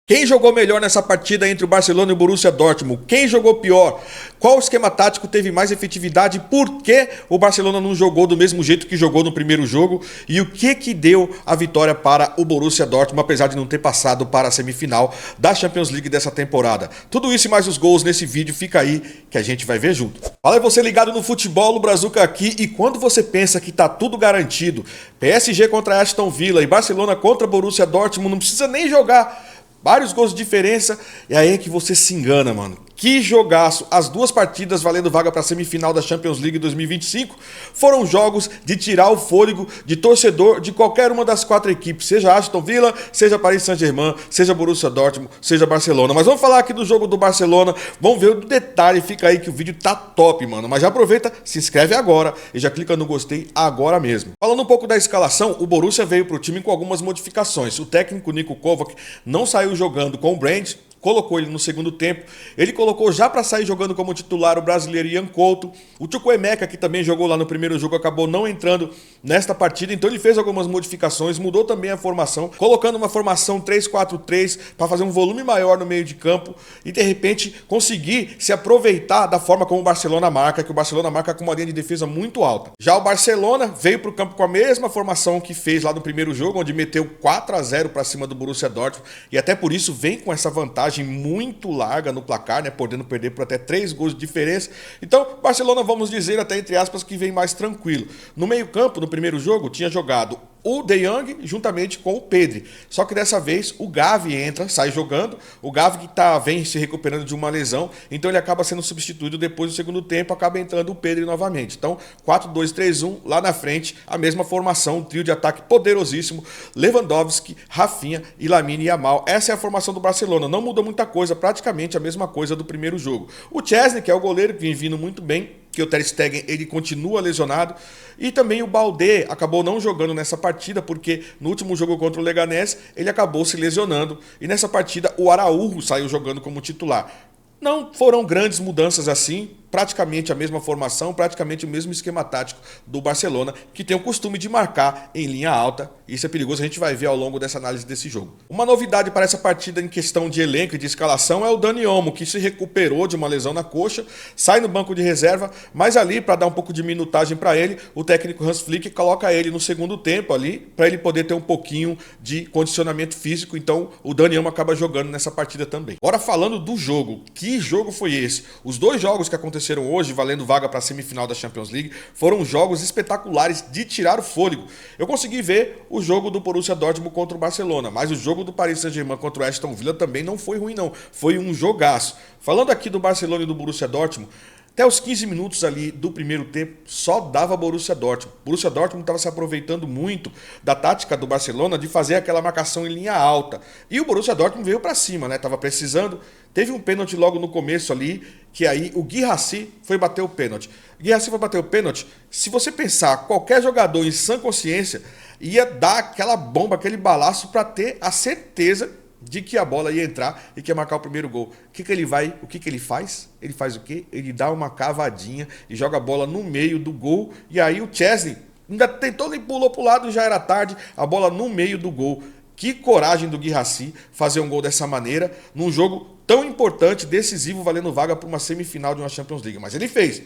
Quem jogou melhor nessa partida entre o Barcelona e o Borussia Dortmund? Quem jogou pior? Qual esquema tático teve mais efetividade? Por que o Barcelona não jogou do mesmo jeito que jogou no primeiro jogo? E o que deu a vitória para o Borussia Dortmund, apesar de não ter passado para a semifinal da Champions League dessa temporada? Tudo isso e mais os gols nesse vídeo, fica aí que a gente vai ver junto. Fala aí você ligado no futebol, o Brazuca aqui, e quando você pensa que tá tudo garantido, PSG contra Aston Villa e Barcelona contra Borussia Dortmund, não precisa nem jogar vários gols de diferença, e aí é que você se engana, mano. Que jogaço! As duas partidas valendo vaga para a semifinal da Champions League 2025 foram jogos de tirar o fôlego de torcedor de qualquer uma das quatro equipes, seja Aston Villa, seja Paris Saint-Germain, seja Borussia Dortmund, seja Barcelona. Mas vamos falar aqui do jogo do Barcelona, vamos ver o detalhe, fica aí que o vídeo tá top, mano. Mas já aproveita, se inscreve agora e já clica no gostei agora mesmo. Falando um pouco da escalação, o Borussia veio pro time com algumas modificações. O técnico Niko Kovac não saiu jogando com o Brandt, colocou ele no segundo tempo. Ele colocou já para sair jogando como titular o brasileiro Ian Couto. O Chukwuemeka, que também jogou lá no primeiro jogo, acabou não entrando nesta partida. Então ele fez algumas modificações, mudou também a formação, colocando uma formação 3-4-3 para fazer um volume maior no meio de campo e de repente conseguir se aproveitar da forma como o Barcelona marca, que o Barcelona marca com uma linha de defesa muito alta. Já o Barcelona veio para o campo com a mesma formação que fez lá no primeiro jogo, onde meteu 4-0 para cima do Borussia Dortmund, e até por isso vem com essa vantagem muito larga no placar, né, podendo perder por até 3 gols de diferença. Então, Barcelona, vamos dizer até entre aspas, que vem mais tranquilo. No meio-campo, no primeiro jogo, tinha jogado o De Jong juntamente com o Pedri. Só que dessa vez o Gavi entra, sai jogando. O Gavi que vem se recuperando de uma lesão, então ele acaba sendo substituído depois do segundo tempo, acaba entrando o Pedri novamente. Então, 4-2-3-1, lá na frente, a mesma formação, um trio de ataque poderosíssimo, Lewandowski, Rafinha e Lamine Yamal. Essa é a formação do Barcelona, não muda muita coisa, praticamente a mesma coisa do primeiro jogo. O Szczesny, que é o goleiro, que vem vindo muito bem, que o Ter Stegen ele continua lesionado, e também o Baldé acabou não jogando nessa partida porque no último jogo contra o Leganés ele acabou se lesionando, e nessa partida o Araújo saiu jogando como titular. Não foram grandes mudanças assim, praticamente a mesma formação, praticamente o mesmo esquema tático do Barcelona, que tem o costume de marcar em linha alta. Isso é perigoso, a gente vai ver ao longo dessa análise desse jogo. Uma novidade para essa partida em questão de elenco e de escalação é o Dani Olmo, que se recuperou de uma lesão na coxa, sai no banco de reserva, mas ali, para dar um pouco de minutagem para ele, o técnico Hans Flick coloca ele no segundo tempo ali, para ele poder ter um pouquinho de condicionamento físico. Então o Dani Olmo acaba jogando nessa partida também. Agora falando do jogo, que jogo foi esse? Os dois jogos que aconteceram hoje, valendo vaga para a semifinal da Champions League, foram jogos espetaculares de tirar o fôlego. Eu consegui ver o jogo do Borussia Dortmund contra o Barcelona, mas o jogo do Paris Saint-Germain contra o Aston Villa também não foi ruim não, foi um jogaço. Falando aqui do Barcelona e do Borussia Dortmund, até os 15 minutos ali do primeiro tempo, só dava Borussia Dortmund. Borussia Dortmund estava se aproveitando muito da tática do Barcelona de fazer aquela marcação em linha alta. E o Borussia Dortmund veio para cima, né? Tava precisando. Teve um pênalti logo no começo ali, que aí o Guirassy foi bater o pênalti. O Guirassy foi bater o pênalti. Se você pensar, qualquer jogador em sã consciência ia dar aquela bomba, aquele balaço para ter a certeza de que a bola ia entrar e que ia marcar o primeiro gol. O que ele faz? Ele faz o quê? Ele dá uma cavadinha e joga a bola no meio do gol. E aí o Szczesny ainda tentou, ele pulou pro lado e já era tarde, a bola no meio do gol. Que coragem do Guirassy fazer um gol dessa maneira num jogo tão importante, decisivo, valendo vaga para uma semifinal de uma Champions League. Mas ele fez.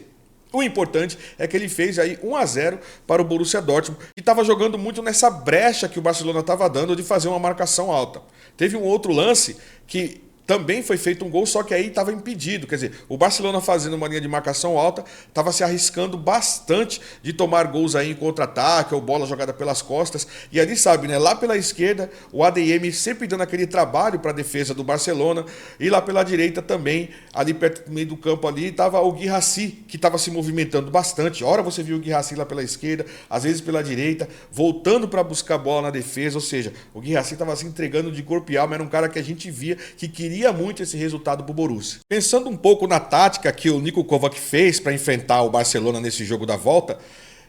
O importante é que ele fez aí 1-0 para o Borussia Dortmund, que estava jogando muito nessa brecha que o Barcelona estava dando de fazer uma marcação alta. Teve um outro lance que também foi feito um gol, só que aí estava impedido. Quer dizer, o Barcelona fazendo uma linha de marcação alta, estava se arriscando bastante de tomar gols aí em contra-ataque ou bola jogada pelas costas. E ali, sabe, né? Lá pela esquerda, o ADM sempre dando aquele trabalho para a defesa do Barcelona. E lá pela direita também, ali perto do meio do campo ali, estava o Guirassy, que estava se movimentando bastante. Ora você viu o Guirassy lá pela esquerda, às vezes pela direita, voltando para buscar bola na defesa. Ou seja, o Guirassy estava se entregando de corpo e alma, era um cara que a gente via que queria muito esse resultado pro Borussia. Pensando um pouco na tática que o Niko Kovac fez para enfrentar o Barcelona nesse jogo da volta,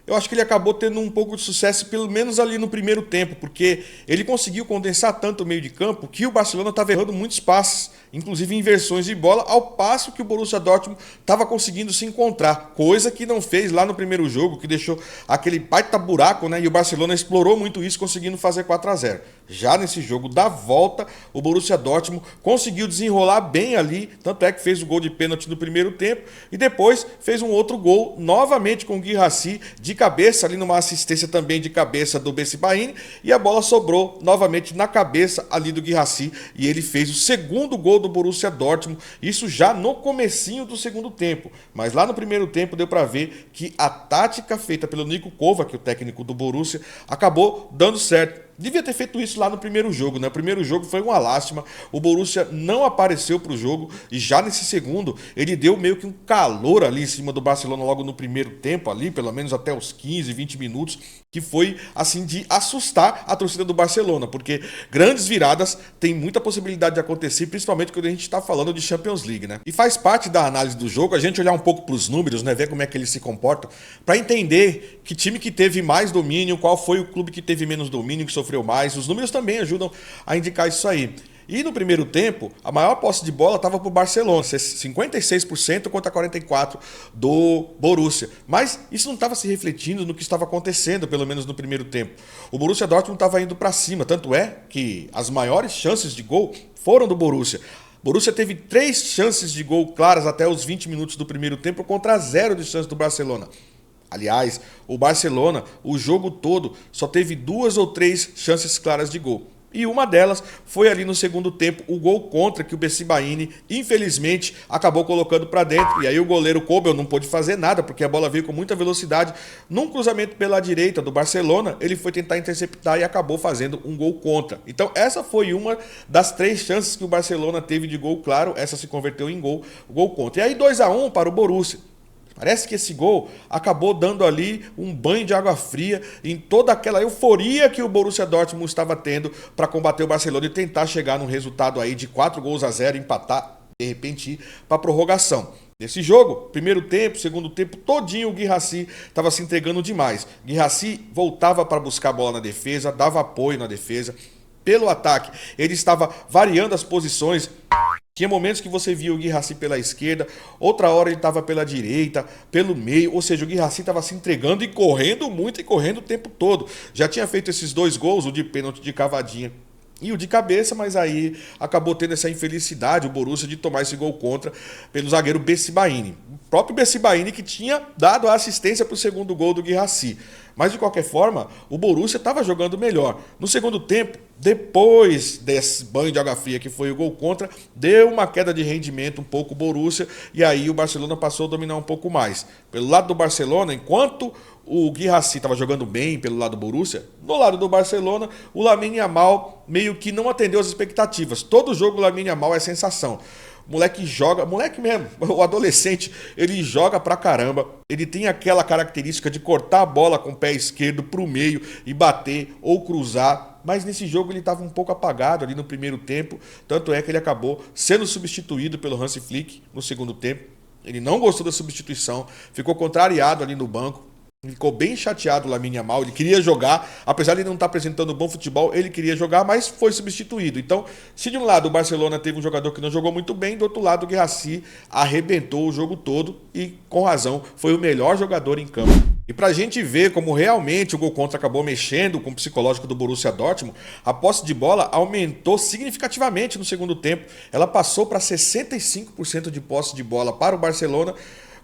eu acho que ele acabou tendo um pouco de sucesso, pelo menos ali no primeiro tempo, porque ele conseguiu condensar tanto o meio de campo que o Barcelona estava errando muitos passes, inclusive inversões de bola, ao passo que o Borussia Dortmund estava conseguindo se encontrar, coisa que não fez lá no primeiro jogo, que deixou aquele baita buraco, né? E o Barcelona explorou muito isso, conseguindo fazer 4-0. Já nesse jogo da volta, o Borussia Dortmund conseguiu desenrolar bem ali, tanto é que fez o gol de pênalti no primeiro tempo e depois fez um outro gol, novamente com o Guirassy, de cabeça, ali numa assistência também de cabeça do Bessibaini, e a bola sobrou novamente na cabeça ali do Guirassy e ele fez o segundo gol do Borussia Dortmund, isso já no comecinho do segundo tempo. Mas lá no primeiro tempo deu para ver que a tática feita pelo Niko Kovac, o técnico do Borussia, acabou dando certo. Devia ter feito isso lá no primeiro jogo, né? O primeiro jogo foi uma lástima, o Borussia não apareceu para o jogo e já nesse segundo ele deu meio que um calor ali em cima do Barcelona logo no primeiro tempo ali, pelo menos até os 15, 20 minutos, que foi assim de assustar a torcida do Barcelona, porque grandes viradas tem muita possibilidade de acontecer, principalmente quando a gente está falando de Champions League, né? E faz parte da análise do jogo a gente olhar um pouco para os números, né? Ver como é que eles se comportam, para entender que time que teve mais domínio, qual foi o clube que teve menos domínio, que sofreu mais. Os números também ajudam a indicar isso aí. E no primeiro tempo, a maior posse de bola estava para o Barcelona, 56% contra 44% do Borussia. Mas isso não estava se refletindo no que estava acontecendo, pelo menos no primeiro tempo. O Borussia Dortmund estava indo para cima, tanto é que as maiores chances de gol foram do Borussia. O Borussia teve 3 chances de gol claras até os 20 minutos do primeiro tempo contra 0 de chances do Barcelona. Aliás, o Barcelona, o jogo todo, só teve 2 ou 3 chances claras de gol. E uma delas foi ali no segundo tempo, o gol contra que o Bessibaini, infelizmente, acabou colocando para dentro. E aí o goleiro Kobel não pôde fazer nada, porque a bola veio com muita velocidade. Num cruzamento pela direita do Barcelona, ele foi tentar interceptar e acabou fazendo um gol contra. Então essa foi uma das 3 chances que o Barcelona teve de gol claro. Essa se converteu em gol, o gol contra. E aí 2-1 para o Borussia. Parece que esse gol acabou dando ali um banho de água fria em toda aquela euforia que o Borussia Dortmund estava tendo para combater o Barcelona e tentar chegar num resultado aí de 4-0, empatar, de repente ir para a prorrogação. Nesse jogo, primeiro tempo, segundo tempo, todinho o Guirassy estava se entregando demais. Guirassy voltava para buscar a bola na defesa, dava apoio na defesa. Pelo ataque, ele estava variando as posições. Tinha momentos que você via o Guirassy pela esquerda, outra hora ele estava pela direita, pelo meio, ou seja, o Guirassy estava se entregando e correndo muito e correndo o tempo todo. Já tinha feito esses 2 gols, o de pênalti de cavadinha e o de cabeça, mas aí acabou tendo essa infelicidade, o Borussia, de tomar esse gol contra pelo zagueiro Bessibaini. O próprio Bessibaini que tinha dado a assistência para o segundo gol do Guirassy. Mas, de qualquer forma, o Borussia estava jogando melhor. No segundo tempo, depois desse banho de água fria que foi o gol contra, deu uma queda de rendimento um pouco o Borussia, e aí o Barcelona passou a dominar um pouco mais. Pelo lado do Barcelona, enquanto o Guirassy estava jogando bem pelo lado do Borussia, no lado do Barcelona, o Lamine Yamal meio que não atendeu as expectativas. Todo jogo o Lamine Yamal é sensação. O moleque joga, moleque mesmo, o adolescente, ele joga pra caramba. Ele tem aquela característica de cortar a bola com o pé esquerdo pro meio e bater ou cruzar. Mas nesse jogo ele estava um pouco apagado ali no primeiro tempo. Tanto é que ele acabou sendo substituído pelo Hansi Flick no segundo tempo. Ele não gostou da substituição, ficou contrariado ali no banco. Ficou bem chateado o Lamine Yamal, ele queria jogar, apesar de ele não estar apresentando bom futebol, ele queria jogar, mas foi substituído. Então, se de um lado o Barcelona teve um jogador que não jogou muito bem, do outro lado o Guirassy arrebentou o jogo todo e, com razão, foi o melhor jogador em campo. E pra gente ver como realmente o gol contra acabou mexendo com o psicológico do Borussia Dortmund, a posse de bola aumentou significativamente no segundo tempo. Ela passou para 65% de posse de bola para o Barcelona,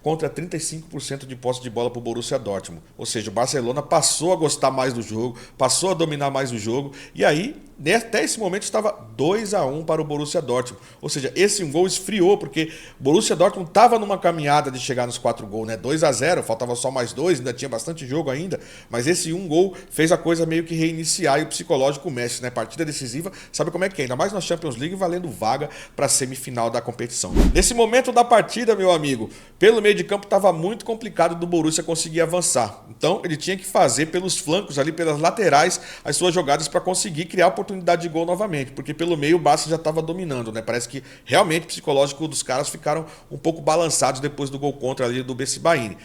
contra 35% de posse de bola para o Borussia Dortmund. Ou seja, o Barcelona passou a gostar mais do jogo, passou a dominar mais o jogo, e aí, até esse momento, estava 2-1 para o Borussia Dortmund. Ou seja, esse gol esfriou, porque o Borussia Dortmund estava numa caminhada de chegar nos 4 gols, né? 2-0, faltava só mais 2, ainda tinha bastante jogo ainda, mas esse gol fez a coisa meio que reiniciar e o psicológico mexe, né? Partida decisiva, sabe como é que é? Ainda mais na Champions League, valendo vaga para a semifinal da competição. Nesse momento da partida, meu amigo, pelo meio de campo estava muito complicado do Borussia conseguir avançar. Então ele tinha que fazer pelos flancos, ali pelas laterais, as suas jogadas para conseguir criar oportunidade de gol novamente, porque pelo meio o Barça já estava dominando, né? Parece que realmente o psicológico dos caras ficaram um pouco balançados depois do gol contra ali do Bessibaini.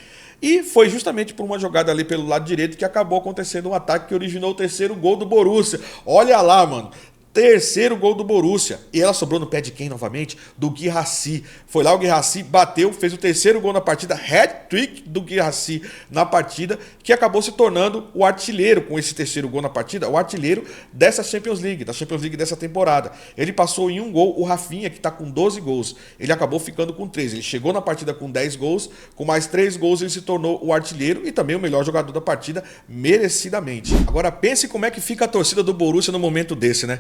E foi justamente por uma jogada ali pelo lado direito que acabou acontecendo um ataque que originou o terceiro gol do Borussia. Olha lá, mano. Terceiro gol do Borussia. E ela sobrou no pé de quem novamente? Do Guirassy. Foi lá o Guirassy, bateu, fez o terceiro gol na partida, hat-trick do Guirassy na partida, que acabou se tornando o artilheiro com esse terceiro gol na partida, o artilheiro dessa Champions League, da Champions League dessa temporada. Ele passou em um gol o Rafinha, que está com 12 gols. Ele acabou ficando com 13. Ele chegou na partida com 10 gols, com mais 3 gols ele se tornou o artilheiro e também o melhor jogador da partida, merecidamente. Agora pense como é que fica a torcida do Borussia no momento desse, né?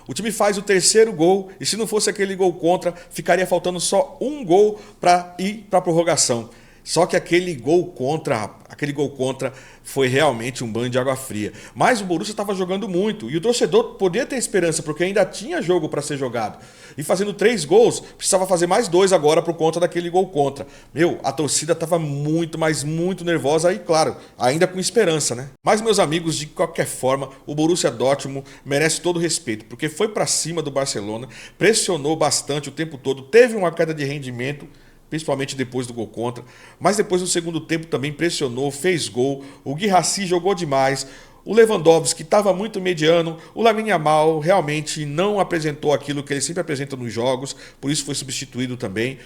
O time faz o terceiro gol e se não fosse aquele gol contra, ficaria faltando só um gol para ir para a prorrogação. Só que aquele gol contra foi realmente um banho de água fria. Mas o Borussia estava jogando muito e o torcedor podia ter esperança porque ainda tinha jogo para ser jogado. E fazendo 3 gols, precisava fazer mais 2 agora por conta daquele gol contra. A torcida estava muito, mas muito nervosa e, claro, ainda com esperança, né? Mas, meus amigos, de qualquer forma, o Borussia Dortmund merece todo o respeito, porque foi para cima do Barcelona, pressionou bastante o tempo todo, teve uma queda de rendimento, principalmente depois do gol contra, mas depois no segundo tempo também pressionou, fez gol, o Guirassy jogou demais, o Lewandowski estava muito mediano, o Lamine Yamal realmente não apresentou aquilo que ele sempre apresenta nos jogos, por isso foi substituído também.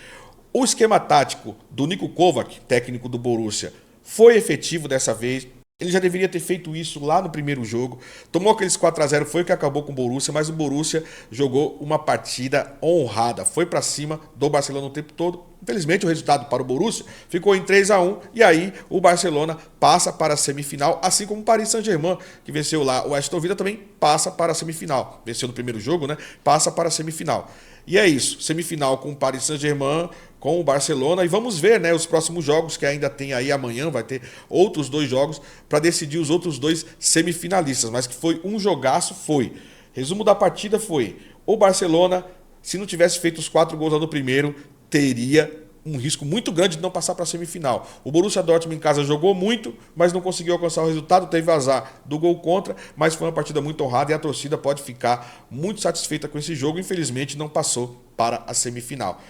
O esquema tático do Niko Kovac, técnico do Borussia, foi efetivo dessa vez. Ele já deveria ter feito isso lá no primeiro jogo. Tomou aqueles 4-0, foi o que acabou com o Borussia, mas o Borussia jogou uma partida honrada. Foi para cima do Barcelona o tempo todo. Infelizmente, o resultado para o Borussia ficou em 3-1 e aí o Barcelona passa para a semifinal, assim como o Paris Saint-Germain, que venceu lá o Aston Villa, também passa para a semifinal. Venceu no primeiro jogo, né? Passa para a semifinal. E é isso, semifinal com o Paris Saint-Germain, com o Barcelona, e vamos ver, né, os próximos jogos que ainda tem aí amanhã, vai ter outros 2 jogos para decidir os outros 2 semifinalistas, mas que foi um jogaço, foi. Resumo da partida foi, o Barcelona, se não tivesse feito os 4 gols lá no primeiro, teria um risco muito grande de não passar para a semifinal. O Borussia Dortmund em casa jogou muito, mas não conseguiu alcançar o resultado, teve azar do gol contra, mas foi uma partida muito honrada e a torcida pode ficar muito satisfeita com esse jogo, infelizmente não passou para a semifinal.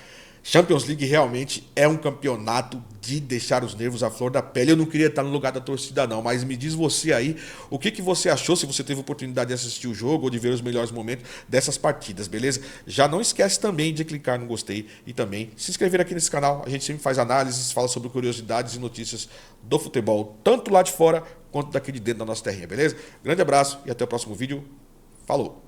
Champions League realmente é um campeonato de deixar os nervos à flor da pele. Eu não queria estar no lugar da torcida não, mas me diz você aí o que você achou, se você teve a oportunidade de assistir o jogo ou de ver os melhores momentos dessas partidas, beleza? Já não esquece também de clicar no gostei e também se inscrever aqui nesse canal. A gente sempre faz análises, fala sobre curiosidades e notícias do futebol, tanto lá de fora quanto daqui de dentro da nossa terrinha, beleza? Grande abraço e até o próximo vídeo. Falou!